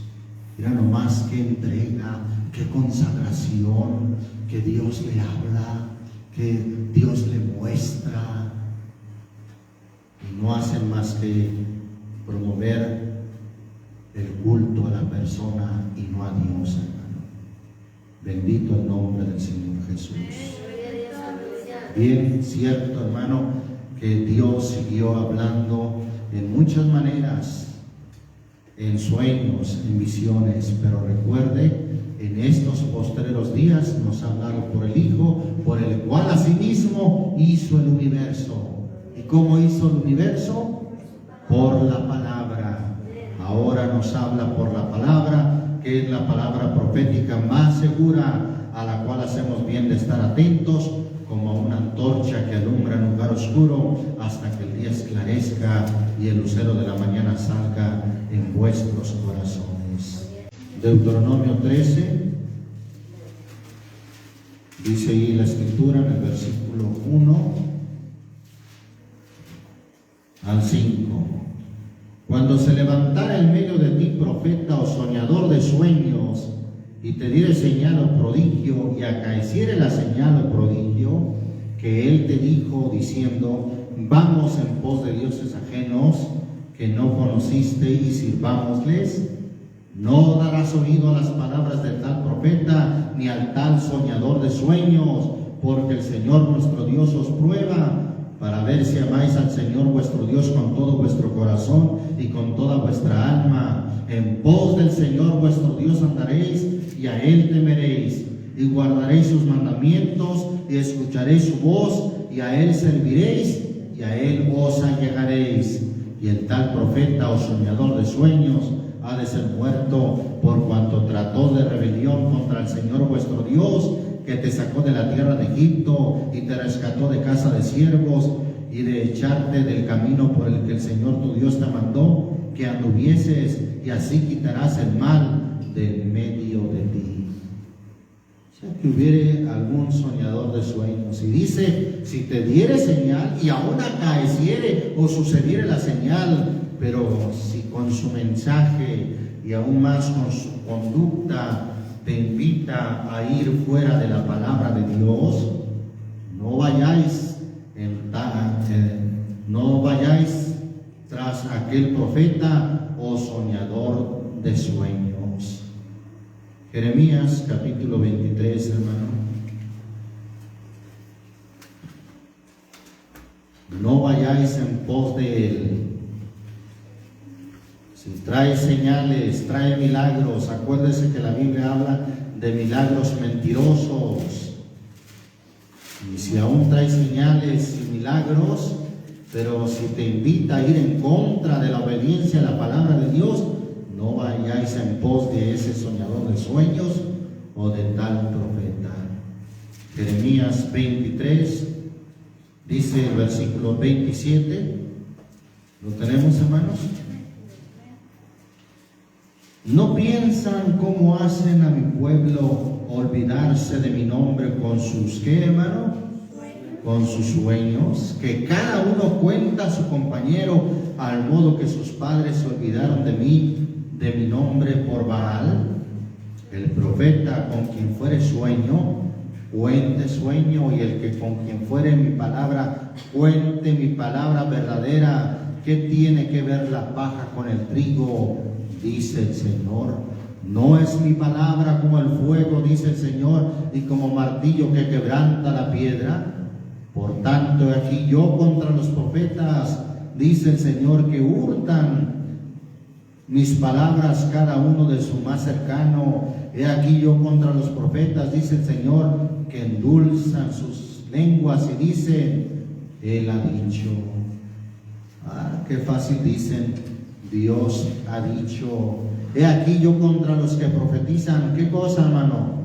Mira nomás qué entrega, qué consagración, que Dios le habla, que Dios le muestra. Y no hacen más que promover el culto a la persona y no a Dios, hermano. Bendito el nombre del Señor Jesús. Bien, cierto, hermano, que Dios siguió hablando en muchas maneras, en sueños, en visiones, pero recuerde, en estos postreros días nos ha hablado por el Hijo, por el cual asimismo hizo el universo. ¿Y cómo hizo el universo? Por la palabra. Ahora nos habla por la palabra, que es la palabra profética más segura, a la cual hacemos bien de estar atentos, como una antorcha que alumbra en un lugar oscuro hasta que el día esclarezca y el lucero de la mañana salga en vuestros corazones. Deuteronomio 13, dice ahí la escritura en el versículo 1 al 5. Cuando se levantara en medio de ti profeta o soñador de sueños, y te diere señal o prodigio, y acaeciere la señal o prodigio que él te dijo, diciendo, vamos en pos de dioses ajenos que no conociste y sirvámosles, no darás oído a las palabras del tal profeta ni al tal soñador de sueños, porque el Señor nuestro Dios os prueba para ver si amáis al Señor vuestro Dios con todo vuestro corazón y con toda vuestra alma. En pos del Señor vuestro Dios andaréis y a Él temeréis, y guardaréis sus mandamientos y escucharéis su voz, y a Él serviréis y a Él os allegaréis. Y el tal profeta o soñador de sueños ha de ser muerto, por cuanto trató de rebelión contra el Señor vuestro Dios, que te sacó de la tierra de Egipto y te rescató de casa de siervos, y de echarte del camino por el que el Señor tu Dios te mandó que anduvieses, y así quitarás el mal de en medio de ti. O sea, que hubiere algún soñador de sueños, y dice, si te diere señal y aún acaeciere o sucediere la señal, pero si con su mensaje y aún más con su conducta te invita a ir fuera de la palabra de Dios, no vayáis tras aquel profeta o soñador de sueños. Jeremías capítulo 23, hermano. No vayáis en pos de él. Si trae señales, trae milagros, acuérdese que la Biblia habla de milagros mentirosos. Y si aún trae señales y milagros, pero si te invita a ir en contra de la obediencia a la palabra de Dios, no vayáis en pos de ese soñador de sueños o de tal profeta. Jeremías 23, dice el versículo 27, ¿lo tenemos, hermanos? ¿No piensan cómo hacen a mi pueblo olvidarse de mi nombre con sus, ¿qué, hermano? Con sus sueños, que cada uno cuenta a su compañero, al modo que sus padres se olvidaron de mí, de mi nombre por Baal? El profeta con quien fuere sueño, cuente sueño, y el que con quien fuere mi palabra, cuente mi palabra verdadera. ¿Qué tiene que ver la paja con el trigo? Dice el Señor. ¿No es mi palabra como el fuego, dice el Señor, y como martillo que quebranta la piedra? Por tanto, aquí yo contra los profetas, dice el Señor, que hurtan mis palabras cada uno de su más cercano. He aquí yo contra los profetas, dice el Señor, que endulzan sus lenguas y dicen, Él ha dicho. Qué fácil dicen, Dios ha dicho. He aquí yo contra los que profetizan, ¿qué cosa, hermano?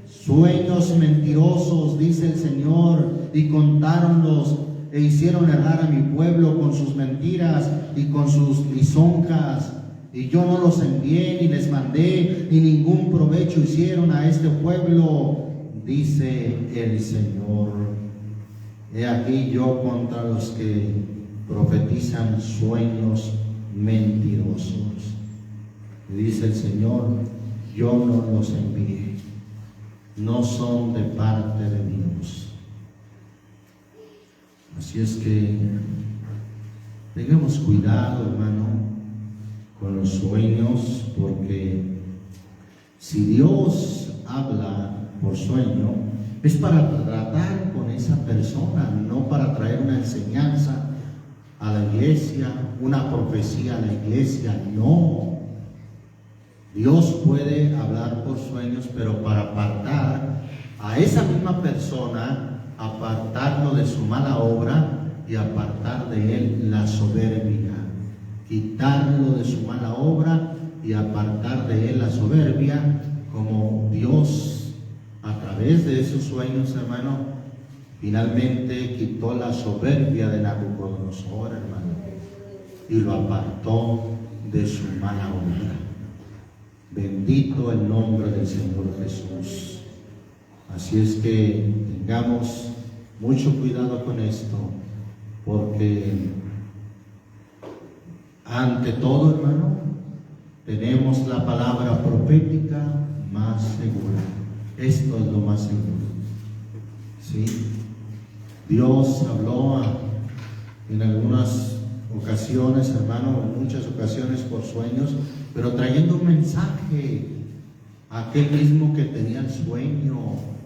Sueños mentirosos, dice el Señor, y contáronlos e hicieron errar a mi pueblo con sus mentiras y con sus lisonjas. Y yo no los envié ni les mandé, y ningún provecho hicieron a este pueblo, dice el Señor. He aquí yo contra los que profetizan sueños mentirosos. Y dice el Señor, yo no los envié, no son de parte de Dios. Así es que tengamos cuidado, hermano, con los sueños, porque si Dios habla por sueño, es para tratar con esa persona, no para traer una enseñanza a la iglesia, una profecía a la iglesia, no. Dios puede hablar por sueños, pero para apartar a esa misma persona, apartarlo de su mala obra y apartar de él la soberbia. Quitarlo de su mala obra y apartar de él la soberbia, como Dios a través de esos sueños, hermano, finalmente quitó la soberbia de Nabucodonosor, hermano, y lo apartó de su mala obra. Bendito el nombre del Señor Jesús. Así es que tengamos mucho cuidado con esto, porque ante todo, hermano, tenemos la palabra profética más segura. Esto es lo más seguro. ¿Sí? Dios habló en algunas ocasiones, hermano, en muchas ocasiones por sueños, pero trayendo un mensaje a aquel mismo que tenía el sueño,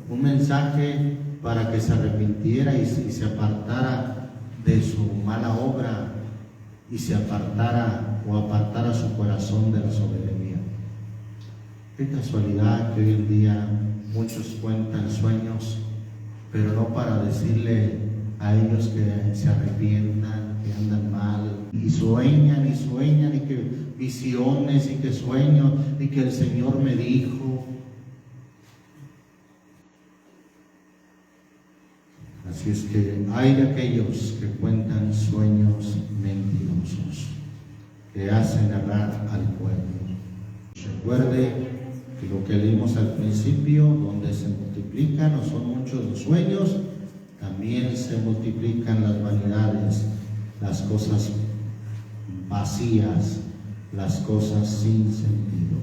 un mensaje para que se arrepintiera y se apartara de su mala obra y se apartara su corazón de la soberbia. Qué casualidad que hoy en día muchos cuentan sueños, pero no para decirle a ellos que se arrepientan, que andan mal, y sueñan, y que visiones, y que sueños, y que el Señor me dijo. Así es que hay de aquellos que cuentan sueños mentirosos, que hacen errar al pueblo. Recuerde que lo que leímos al principio, donde se multiplican o son muchos los sueños, también se multiplican las vanidades, las cosas vacías, las cosas sin sentido.